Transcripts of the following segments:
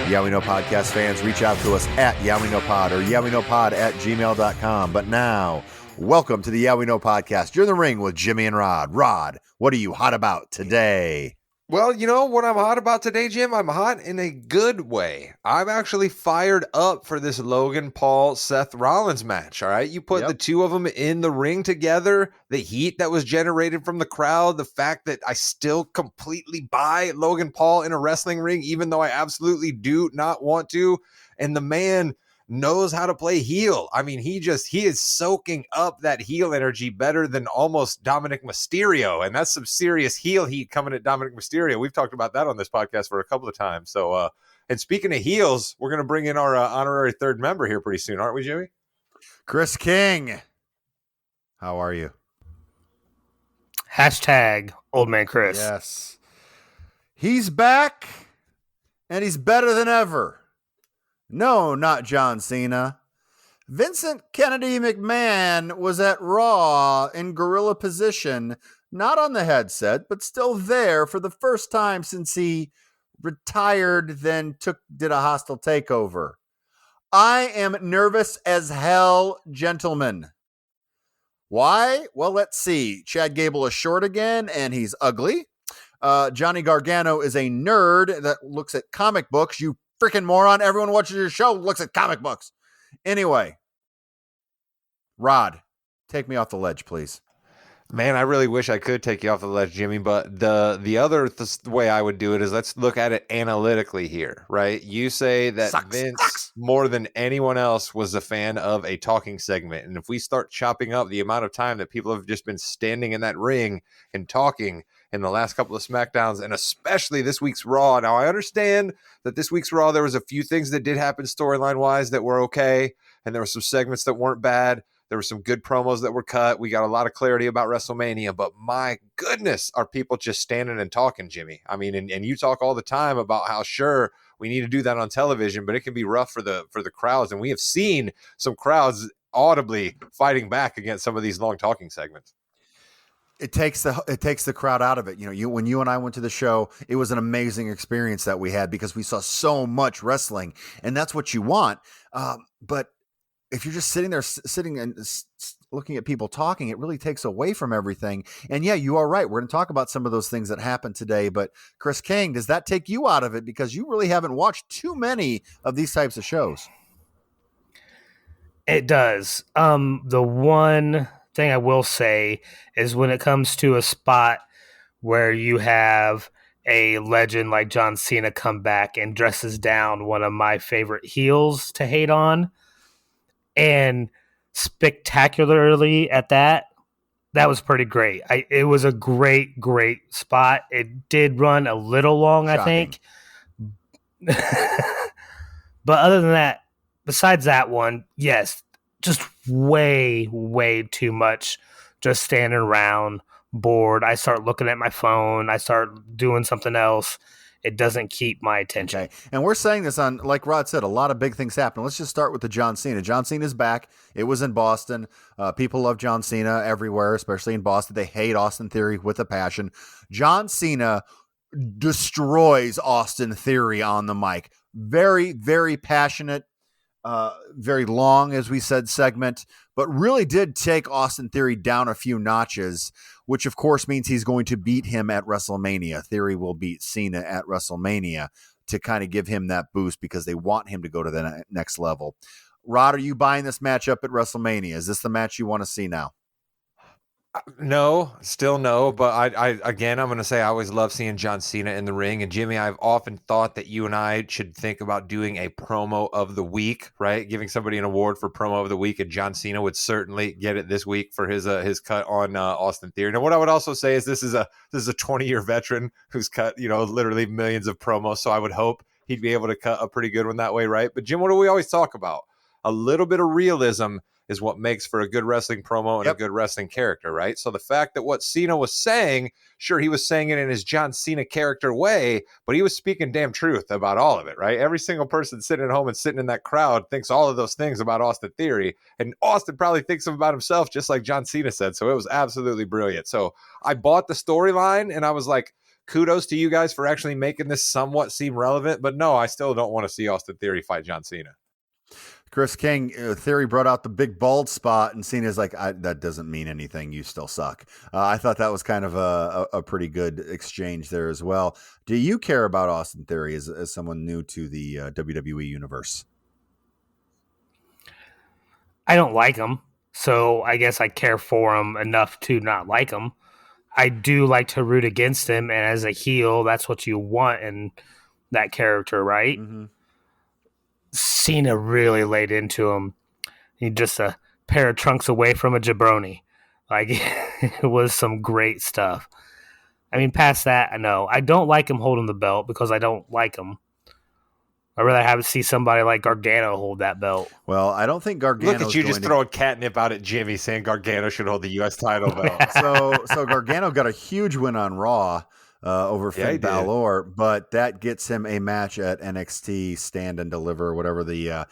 Yeah We Know podcast fans, reach out to us at YeahWeKnowPod or YeahWeKnowPod@gmail.com. But now, welcome to the Yeah We Know podcast. You're in the ring with Jimmy and Rod. Rod, what are you hot about today? Well, you know what I'm hot about today, Jim? I'm hot in a good way. I'm actually fired up for this Logan Paul Seth Rollins match. All right. You put the two of them in the ring together, the heat that was generated from the crowd, the fact that I still completely buy Logan Paul in a wrestling ring, even though I absolutely do not want to. And the man knows how to play heel. I mean, he is soaking up that heel energy better than almost Dominic Mysterio. And that's some serious heel heat coming at Dominic Mysterio. We've talked about that on this podcast for a couple of times. So, and speaking of heels, we're going to bring in our honorary third member here pretty soon, aren't we, Jimmy? Chris King. How are you? Hashtag Old Man Chris. Yes. He's back, and he's better than ever. No, not John Cena. Vincent Kennedy McMahon was at Raw in gorilla position, not on the headset, but still there for the first time since he retired, then did a hostile takeover. I am nervous as hell, gentlemen. Why? Well, let's see. Chad Gable is short again, and he's ugly. Johnny Gargano is a nerd that looks at comic books. You freaking moron. Everyone watches your show looks at comic books. Anyway, Rod, take me off the ledge, please. Man, I really wish I could take you off the ledge, Jimmy, but the other way I would do it is let's look at it analytically here, right? You say that Vince, more than anyone else, was a fan of a talking segment. And if we start chopping up the amount of time that people have just been standing in that ring and talking in the last couple of SmackDowns, and especially this week's Raw. Now, I understand that this week's Raw, there was a few things that did happen storyline-wise that were okay, and there were some segments that weren't bad. There were some good promos that were cut. We got a lot of clarity about WrestleMania, but my goodness, are people just standing and talking, Jimmy? I mean, and you talk all the time about how sure we need to do that on television, but it can be rough for the crowds, and we have seen some crowds audibly fighting back against some of these long talking segments. It takes the crowd out of it. You know, when you and I went to the show, it was an amazing experience that we had because we saw so much wrestling, and that's what you want. But if you're just sitting and looking at people talking, it really takes away from everything. And yeah, you are right. We're going to talk about some of those things that happened today. But Chris King, does that take you out of it because you really haven't watched too many of these types of shows? It does. The one thing I will say is when it comes to a spot where you have a legend like John Cena come back and dresses down one of my favorite heels to hate on, and spectacularly at that was pretty great. It was a great spot. It did run a little long, shocking, I think. But other than that, besides that one, yes, just way too much just standing around bored. I start looking at my phone. I start doing something else. It doesn't keep my attention. Okay. And we're saying this on, like Rod said, a lot of big things happen. Let's just start with the John Cena. John Cena's back. It was in Boston. People love John Cena everywhere, especially in Boston. They hate Austin Theory with a passion. John Cena destroys Austin Theory on the mic. Very, very passionate. Very long, as we said, segment, but really did take Austin Theory down a few notches, which of course means he's going to beat him at WrestleMania. Theory will beat Cena at WrestleMania to kind of give him that boost because they want him to go to the next level. Rod, are you buying this matchup at WrestleMania? Is this the match you want to see now? No, still no. But I again, I'm going to say I always love seeing John Cena in the ring. And Jimmy, I've often thought that you and I should think about doing a promo of the week, right? Giving somebody an award for promo of the week. And John Cena would certainly get it this week for his cut on Austin Theory. Now, what I would also say is this is a 20-year veteran who's cut, literally millions of promos. So I would hope he'd be able to cut a pretty good one that way, right? But Jim, what do we always talk about? A little bit of realism is what makes for a good wrestling promo and a good wrestling character, right? So the fact that what Cena was saying, sure, he was saying it in his John Cena character way, but he was speaking damn truth about all of it, right? Every single person sitting at home and sitting in that crowd thinks all of those things about Austin Theory, and Austin probably thinks about himself just like John Cena said, so it was absolutely brilliant. So I bought the storyline, and I was like, kudos to you guys for actually making this somewhat seem relevant. But no, I still don't want to see Austin Theory fight John Cena. Chris King, Theory brought out the big bald spot, and Cena's like, that doesn't mean anything. You still suck. I thought that was kind of a pretty good exchange there as well. Do you care about Austin Theory as someone new to the WWE universe? I don't like him, so I guess I care for him enough to not like him. I do like to root against him, and as a heel, that's what you want in that character, right? Mm-hmm. Cena really laid into him. He just a pair of trunks away from a jabroni. Like, it was some great stuff. I mean, past that, I know. I don't like him holding the belt because I don't like him. I'd rather have see somebody like Gargano hold that belt. Well, I don't think Gargano. Look at you just throwing catnip out at Jimmy, saying Gargano should hold the U.S. title belt. So Gargano got a huge win on Raw over Finn Balor, but that gets him a match at NXT Stand and Deliver, whatever the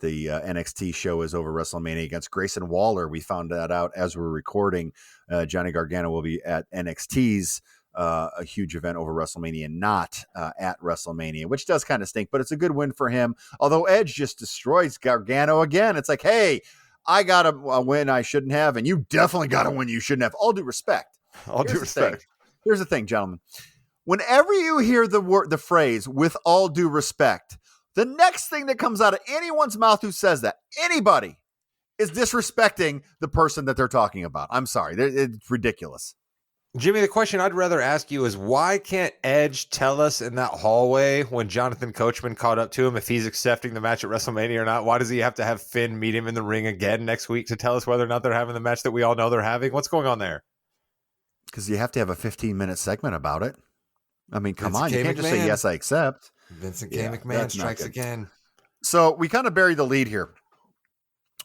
NXT show is over WrestleMania against Grayson Waller. We found that out as we're recording. Johnny Gargano will be at NXT's a huge event over WrestleMania, not at WrestleMania, which does kind of stink, but it's a good win for him. Although Edge just destroys Gargano again. It's like, hey, I got a win I shouldn't have, and you definitely got a win you shouldn't have. All due respect. Here's the thing, gentlemen. Whenever you hear the phrase "with all due respect," the next thing that comes out of anyone's mouth who says that, anybody, is disrespecting the person that they're talking about. I'm sorry. It's ridiculous. Jimmy, the question I'd rather ask you is, why can't Edge tell us in that hallway when Jonathan Coachman caught up to him if he's accepting the match at WrestleMania or not? Why does he have to have Finn meet him in the ring again next week to tell us whether or not they're having the match that we all know they're having? What's going on there? Because you have to have a 15-minute segment about it. I mean, come on. You can't just McMahon. say, yes, I accept. Vincent K. McMahon strikes again. So we kind of buried the lead here.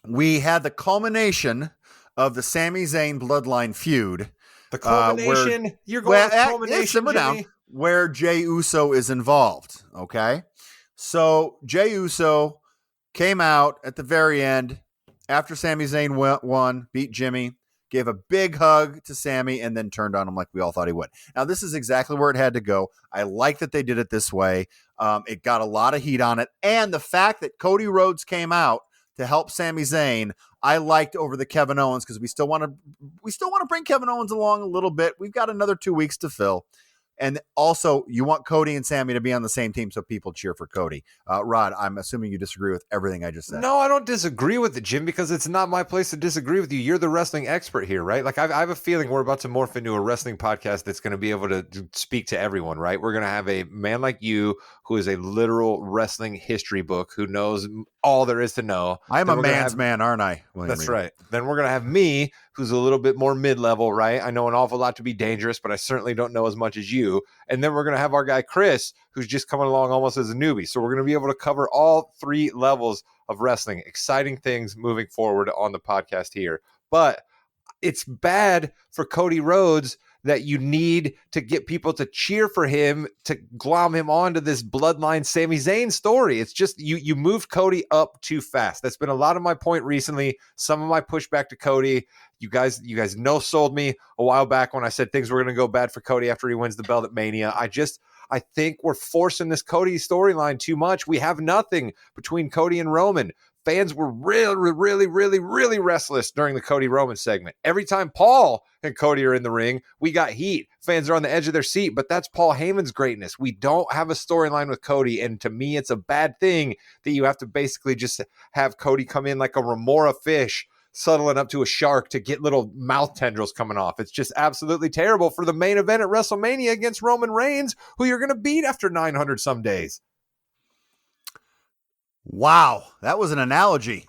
We had the culmination of the Sami Zayn Bloodline feud. The culmination? You're going with culmination, simmer down, where Jey Uso is involved, okay? So Jey Uso came out at the very end after Sami Zayn won, beat Jimmy, gave a big hug to Sami, and then turned on him like we all thought he would. Now, this is exactly where it had to go. I like that they did it this way. It got a lot of heat on it. And the fact that Cody Rhodes came out to help Sami Zayn, I liked over the Kevin Owens, because we still want to bring Kevin Owens along a little bit. We've got another 2 weeks to fill. And also, you want Cody and Sami to be on the same team so people cheer for Cody. Rod, I'm assuming you disagree with everything I just said. No, I don't disagree with it, Jim, because it's not my place to disagree with you. You're the wrestling expert here, right? Like, I have a feeling we're about to morph into a wrestling podcast that's going to be able to speak to everyone, right? We're going to have a man like you who is a literal wrestling history book who knows all there is to know. I'm a man's man, aren't I? That's right. Then we're going to have me, who's a little bit more mid-level, right? I know an awful lot to be dangerous, but I certainly don't know as much as you. And then we're going to have our guy, Chris, who's just coming along almost as a newbie. So we're going to be able to cover all three levels of wrestling. Exciting things moving forward on the podcast here. But it's bad for Cody Rhodes that you need to get people to cheer for him, to glom him onto this bloodline Sami Zayn story. It's just you moved Cody up too fast. That's been a lot of my point recently. Some of my pushback to Cody. You guys sold me a while back when I said things were going to go bad for Cody after he wins the belt at Mania. I think we're forcing this Cody storyline too much. We have nothing between Cody and Roman. Fans were really restless during the Cody Roman segment. Every time Paul and Cody are in the ring, we got heat. Fans are on the edge of their seat, but that's Paul Heyman's greatness. We don't have a storyline with Cody, and to me, it's a bad thing that you have to basically just have Cody come in like a remora fish, settling up to a shark to get little mouth tendrils coming off. It's just absolutely terrible for the main event at WrestleMania against Roman Reigns, who you're going to beat after 900 some days. Wow, that was an analogy.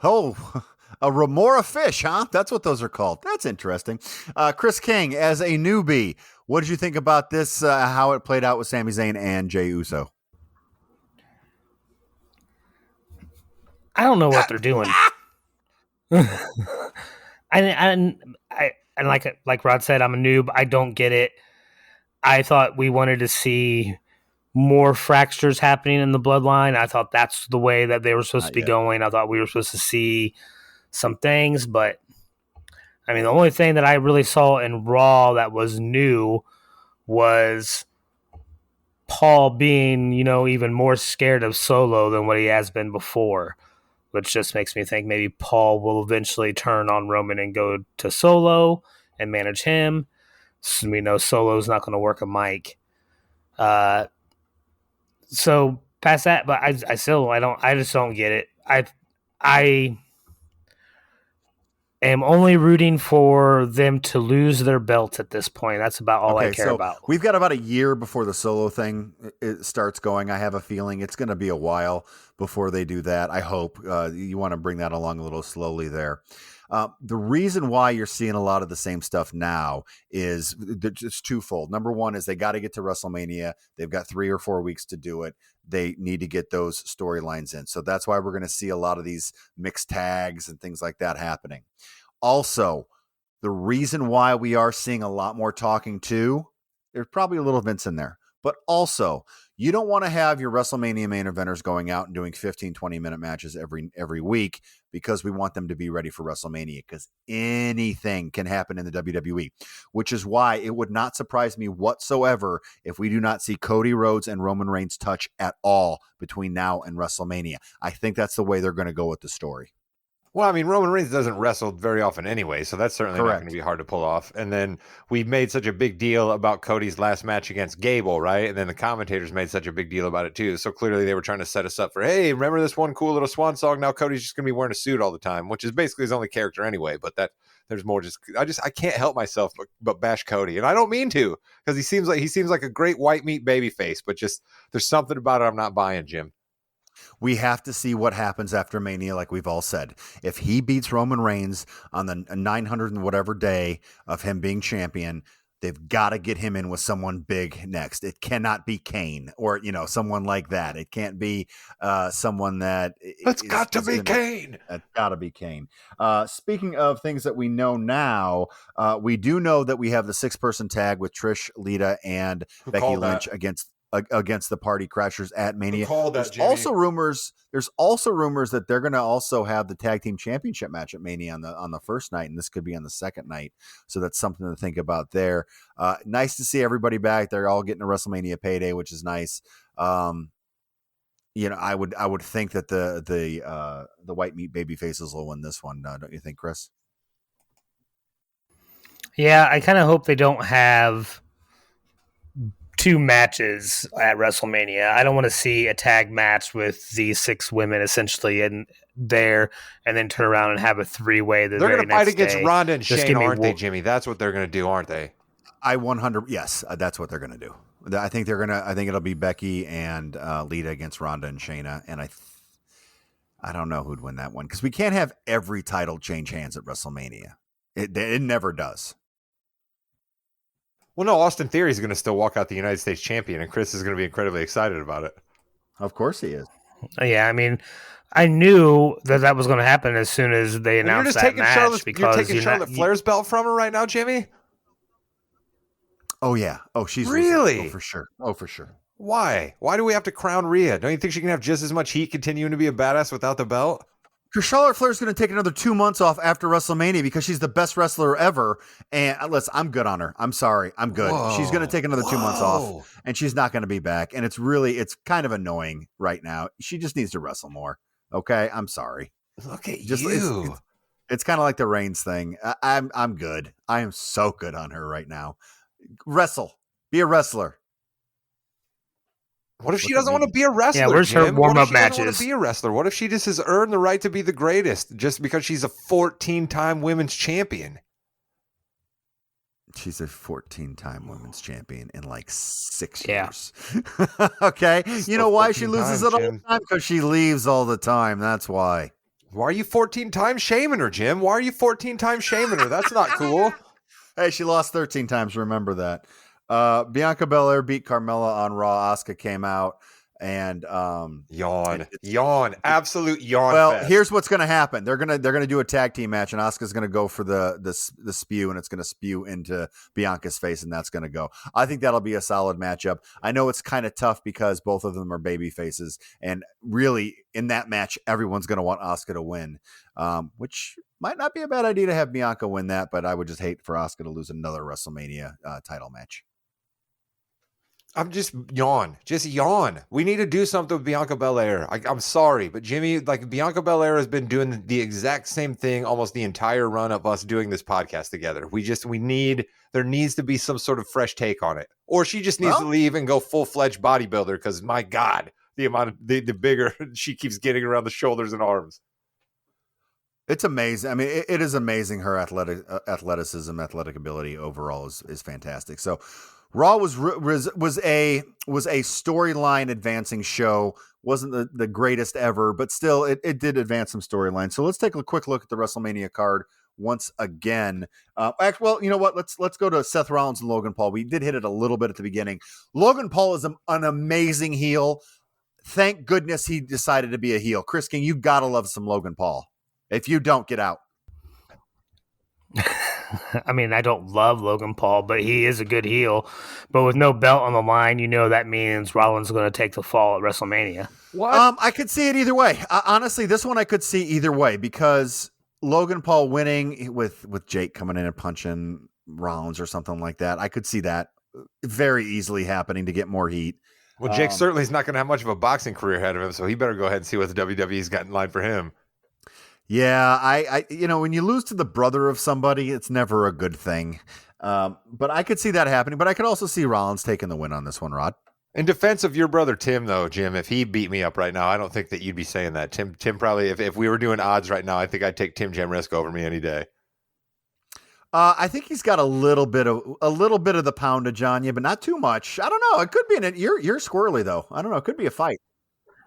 Oh, a remora fish, huh? That's what those are called. That's interesting. Chris King, as a newbie, what did you think about this, how it played out with Sami Zayn and Jey Uso? I don't know what they're doing. And like Rod said, I'm a noob. I don't get it. I thought we wanted to see more fractures happening in the bloodline. I thought that's the way that they were supposed to be going. I thought we were supposed to see some things, but I mean, the only thing that I really saw in Raw that was new was Paul being, even more scared of Solo than what he has been before, which just makes me think maybe Paul will eventually turn on Roman and go to Solo and manage him. So we know Solo's not going to work a mic. So past that, but I just don't get it. I am only rooting for them to lose their belts at this point. That's about all I care about. We've got about a year before the Solo thing starts going. I have a feeling it's going to be a while before they do that. I hope you want to bring that along a little slowly there. The reason why you're seeing a lot of the same stuff now is it's twofold. Number one is they got to get to WrestleMania. They've got 3 or 4 weeks to do it. They need to get those storylines in. So that's why we're going to see a lot of these mixed tags and things like that happening. Also, the reason why we are seeing a lot more talking too, there's probably a little Vince in there, but also you don't want to have your WrestleMania main eventers going out and doing 15, 20-minute matches every week because we want them to be ready for WrestleMania because anything can happen in the WWE, which is why it would not surprise me whatsoever if we do not see Cody Rhodes and Roman Reigns touch at all between now and WrestleMania. I think that's the way they're going to go with the story. Well, I mean, Roman Reigns doesn't wrestle very often anyway, so that's certainly not going to be hard to pull off. And then we made such a big deal about Cody's last match against Gable, right? And then the commentators made such a big deal about it too. So clearly they were trying to set us up for, hey, remember this one cool little swan song? Now Cody's just going to be wearing a suit all the time, which is basically his only character anyway. But there's more. I can't help myself but bash Cody, and I don't mean to because he seems like a great white meat baby face, but just there's something about it I'm not buying, Jim. We have to see what happens after Mania, like we've all said. If he beats Roman Reigns on the 900 and whatever day of him being champion, they've got to get him in with someone big next. It cannot be Kane or, someone like that. It can't be someone that... It's got to be Kane. It's got to be Kane. Speaking of things that we know now, we do know that we have the 6-person tag with Trish, Lita, and Becky Lynch against the Party Crashers at Mania. There's also rumors that they're going to also have the tag team championship match at Mania on the first night, and this could be on the second night. So that's something to think about there. Nice to see everybody back. They're all getting a WrestleMania payday, which is nice. I would think that the white meat baby faces will win this one. Don't you think, Chris? Yeah, I kind of hope they don't have 2 matches at WrestleMania. I don't want to see a tag match with these 6 women essentially in there and then turn around and have a 3-way. They're going to fight against Ronda and Shane, aren't they, Jimmy? That's what they're going to do, aren't they? Yes, that's what they're going to do. I think it'll be Becky and Lita against Ronda and Shayna, and I don't know who'd win that one because we can't have every title change hands at WrestleMania. It never does. Well, no, Austin Theory is going to still walk out the United States champion, and Chris is going to be incredibly excited about it. Of course he is. Yeah, I mean, I knew that was going to happen as soon as they announced that match. You're taking Charlotte Flair's belt from her right now, Jimmy? Oh, yeah. Oh, she's really? Oh, for sure. Oh, for sure. Why? Why do we have to crown Rhea? Don't you think she can have just as much heat continuing to be a badass without the belt? Because Charlotte Flair's going to take another 2 months off after WrestleMania because she's the best wrestler ever. And listen, I'm good on her. I'm sorry. I'm good. Whoa. She's going to take another 2 months off and she's not going to be back. And it's kind of annoying right now. She just needs to wrestle more. Okay. I'm sorry. Look at you. It's kind of like the Reigns thing. I'm good. I am so good on her right now. Wrestle. Be a wrestler. What if she doesn't want to be a wrestler? Yeah, where's her warm-up matches? Want to be a wrestler? What if she just has earned the right to be the greatest just because she's a 14-time women's champion? She's a 14-time women's champion in like 6 years. Okay. You know why she loses it all the time? Because she leaves all the time. That's why. Why are you 14 times shaming her, Jim? Why are you 14 times shaming her? That's not cool. Hey, she lost 13 times. Remember that. Bianca Belair beat Carmella on Raw. Asuka came out and yawn, absolute yawn. Well, fest. Here's what's going to happen. They're going to do a tag team match, and Asuka's going to go for the spew, and it's going to spew into Bianca's face, and that's going to go. I think that'll be a solid matchup. I know it's kind of tough because both of them are baby faces, and really in that match, everyone's going to want Asuka to win, which might not be a bad idea to have Bianca win that, but I would just hate for Asuka to lose another WrestleMania title match. I'm just yawn. Just yawn. We need to do something with Bianca Belair. I'm sorry, but Jimmy, like Bianca Belair has been doing the exact same thing almost the entire run of us doing this podcast together. There needs to be some sort of fresh take on it. Or she just needs to leave and go full-fledged bodybuilder because my God, the amount of the bigger she keeps getting around the shoulders and arms. It's amazing. I mean, it is amazing. Her athleticism, athletic ability overall is fantastic. So Raw was a storyline advancing show. Wasn't the greatest ever, but still it did advance some storyline. So let's take a quick look at the WrestleMania card once again. Well, you know what? Let's go to Seth Rollins and Logan Paul. We did hit it a little bit at the beginning. Logan Paul is an amazing heel. Thank goodness he decided to be a heel. Chris King, you gotta love some Logan Paul. If you don't, get out. I mean, I don't love Logan Paul, but he is a good heel. But with no belt on the line, that means Rollins is going to take the fall at WrestleMania. What? I could see it either way. Honestly, this one I could see either way because Logan Paul winning with Jake coming in and punching Rollins or something like that. I could see that very easily happening to get more heat. Well, Jake certainly is not going to have much of a boxing career ahead of him, so he better go ahead and see what the WWE's got in line for him. Yeah, I when you lose to the brother of somebody, it's never a good thing. But I could see that happening. But I could also see Rollins taking the win on this one, Rod. In defense of your brother Tim, though, Jim, if he beat me up right now, I don't think that you'd be saying that. Tim probably, if we were doing odds right now, I think I'd take Tim Jamrisk over me any day. I think he's got a little bit of the poundage on you, but not too much. I don't know. It could be you're squirrely though. I don't know. It could be a fight.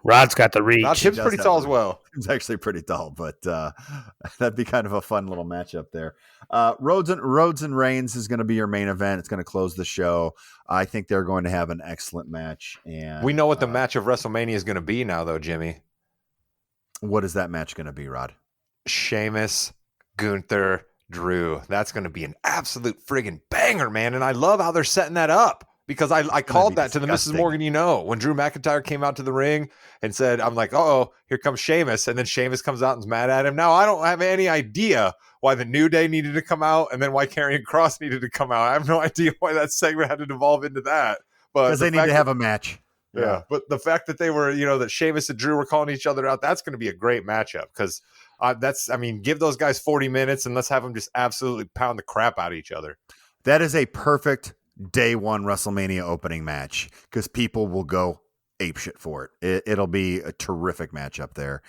Rod's got the reach. Tim's pretty tall as well. Tim's actually pretty tall, but that'd be kind of a fun little matchup there. Rhodes and Reigns is going to be your main event. It's going to close the show. I think they're going to have an excellent match. And we know what the match of WrestleMania is going to be now, though, Jimmy. What is that match going to be, Rod? Sheamus, Gunther, Drew. That's going to be an absolute friggin' banger, man. And I love how they're setting that up. Because I called that to the Mrs. Morgan, when Drew McIntyre came out to the ring and said, I'm like, here comes Sheamus. And then Sheamus comes out and is mad at him. Now, I don't have any idea why the New Day needed to come out and then why Karrion Kross needed to come out. I have no idea why that segment had to devolve into that. But because they need to have a match. Yeah. But the fact that they were, that Sheamus and Drew were calling each other out, that's going to be a great matchup. Because give those guys 40 minutes and let's have them just absolutely pound the crap out of each other. That is a perfect day one WrestleMania opening match because people will go apeshit for it. It'll be a terrific matchup there.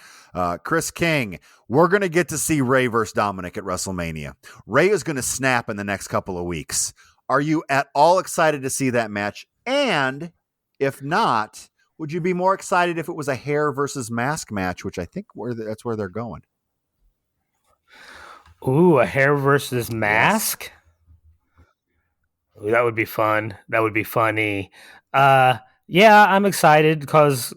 Chris King, we're going to get to see Ray versus Dominic at WrestleMania. Ray is going to snap in the next couple of weeks. Are you at all excited to see that match? And if not, would you be more excited if it was a hair versus mask match, which I think that's where they're going? Ooh, a hair versus mask? Yes. That would be fun. That would be funny. Yeah, I'm excited because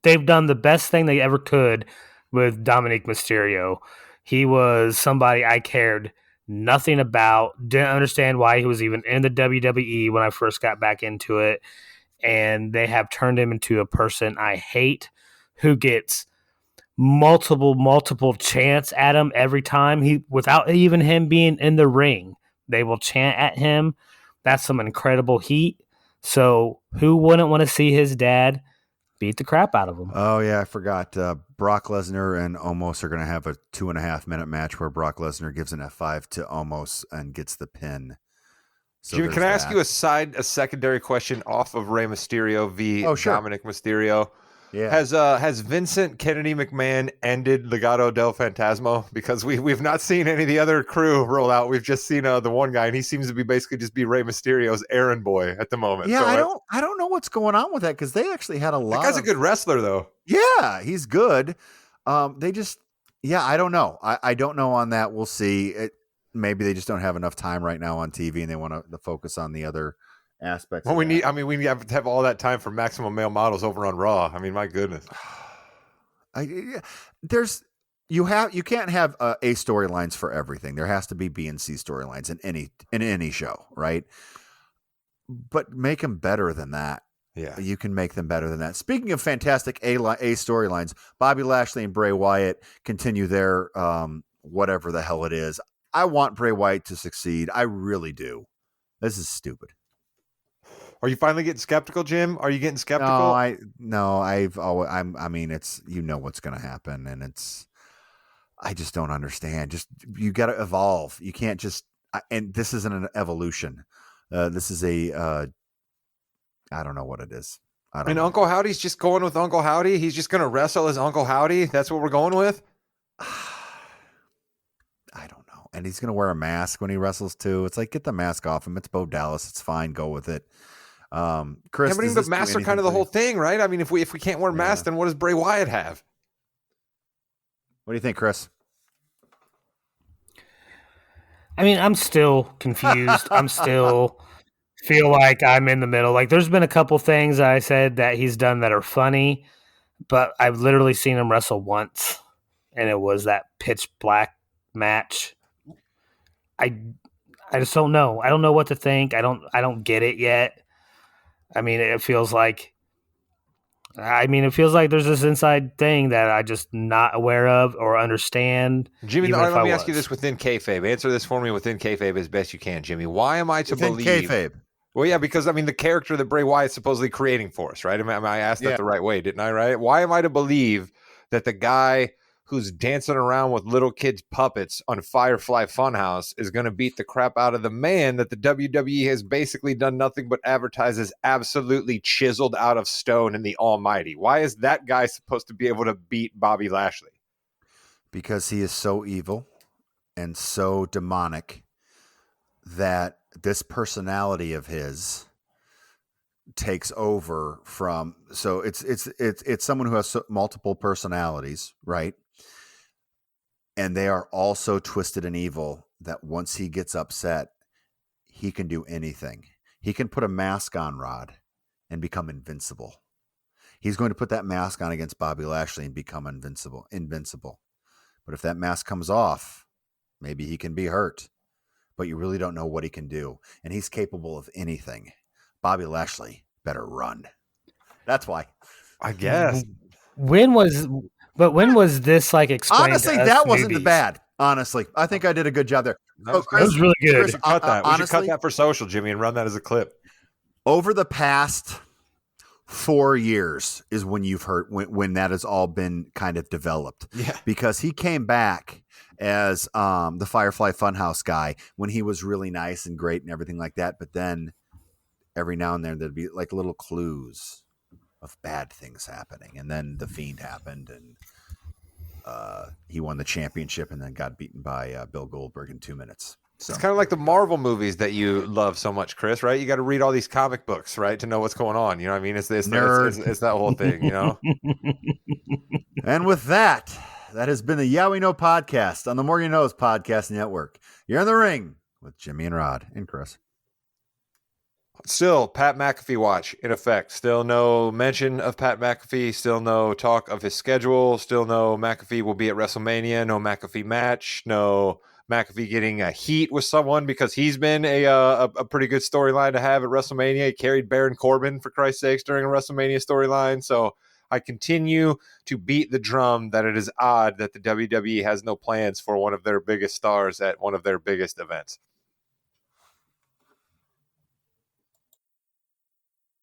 they've done the best thing they ever could with Dominic Mysterio. He was somebody I cared nothing about, didn't understand why he was even in the WWE when I first got back into it. And they have turned him into a person I hate who gets multiple chants at him every time without even him being in the ring. They will chant at him. That's some incredible heat. So who wouldn't want to see his dad beat the crap out of him? Oh, yeah, I forgot. Brock Lesnar and Omos are going to have a 2.5 minute match where Brock Lesnar gives an F5 to Omos and gets the pin. So Jimmy, can I ask you a secondary question off of Rey Mysterio v. Sure. Dominic Mysterio? Yeah. Has Vincent Kennedy McMahon ended Legado del Fantasma? Because we've not seen any of the other crew roll out. We've just seen the one guy, and he seems to be basically just be Rey Mysterio's errand boy at the moment. Yeah, so I don't know what's going on with that because they actually had a lot. That guy's a good wrestler, though. Yeah, he's good. I don't know. I don't know on that. We'll see. Maybe they just don't have enough time right now on TV, and they want to focus on the other aspects. Well, we have to have all that time for Maximum Male Models over on Raw. I mean, my goodness. You can't have A storylines for everything. There has to be B and C storylines in any show, right? But make them better than that. Yeah, you can make them better than that. Speaking of fantastic A storylines, Bobby Lashley and Bray Wyatt continue their whatever the hell it is. I want Bray Wyatt to succeed. I really do. This is stupid. Are you finally getting skeptical, Jim? Are you getting skeptical? I mean, it's, you know what's going to happen, and I just don't understand. Just, you got to evolve. You can't just, and this isn't an evolution. This is I don't know what it is. I don't And know. Uncle Howdy's just going with Uncle Howdy. He's just going to wrestle as Uncle Howdy. That's what we're going with. I don't know. And he's going to wear a mask when he wrestles too. It's like, get the mask off him. It's Bo Dallas. It's fine. Go with it. Chris, But masks are kind of the whole thing, right? I mean, if we can't wear masks, then what does Bray Wyatt have? What do you think, Chris? I mean, I'm still confused. I'm still feel like I'm in the middle. Like, there's been a couple things I said that he's done that are funny, but I've literally seen him wrestle once, and it was that pitch black match. I just don't know. I don't know what to think. I don't get it yet. I mean, it feels like there's this inside thing that I just not aware of or understand. Jimmy, let me ask you this within kayfabe. Answer this for me within kayfabe as best you can, Jimmy. Why am I to believe kayfabe? Well, yeah, because I mean the character that Bray Wyatt's supposedly creating for us, right? I asked that the right way, didn't I? Right? Why am I to believe that the guy who's dancing around with little kids' puppets on Firefly Funhouse is going to beat the crap out of the man that the WWE has basically done nothing but advertise as absolutely chiseled out of stone in the Almighty? Why is that guy supposed to be able to beat Bobby Lashley? Because he is so evil and so demonic that this personality of his takes over from. So it's someone who has multiple personalities, right? And they are all so twisted and evil that once he gets upset, he can do anything. He can put a mask on Rod and become invincible. He's going to put that mask on against Bobby Lashley and become invincible. But if that mask comes off, maybe he can be hurt. But you really don't know what he can do. And he's capable of anything. Bobby Lashley better run. That's why. I guess. When was this like explained? Honestly, to us that wasn't newbies? the bad. Honestly, I think I did a good job there. That was really good. We should cut that. We should cut that for social, Jimmy, and run that as a clip. Over the past 4 years is when you've heard when that has all been kind of developed. Yeah. Because he came back as the Firefly Funhouse guy when he was really nice and great and everything like that. But then every now and then there'd be like little clues of bad things happening. And then the Fiend happened, and he won the championship and then got beaten by Bill Goldberg in 2 minutes. So. It's kind of like the Marvel movies that you love so much, Chris, right? You got to read all these comic books, right, to know what's going on. You know what I mean? It's that whole thing, you know? And with that has been the Yeah We Know podcast on the More You Knows Podcast Network. You're in the ring with Jimmy and Rod and Chris. Still, Pat McAfee watch in effect. Still no mention of Pat McAfee. Still no talk of his schedule. Still no McAfee will be at WrestleMania. No McAfee match. No McAfee getting a heat with someone, because he's been a pretty good storyline to have at WrestleMania. He carried Baron Corbin, for Christ's sakes, during a WrestleMania storyline. So I continue to beat the drum that it is odd that the WWE has no plans for one of their biggest stars at one of their biggest events.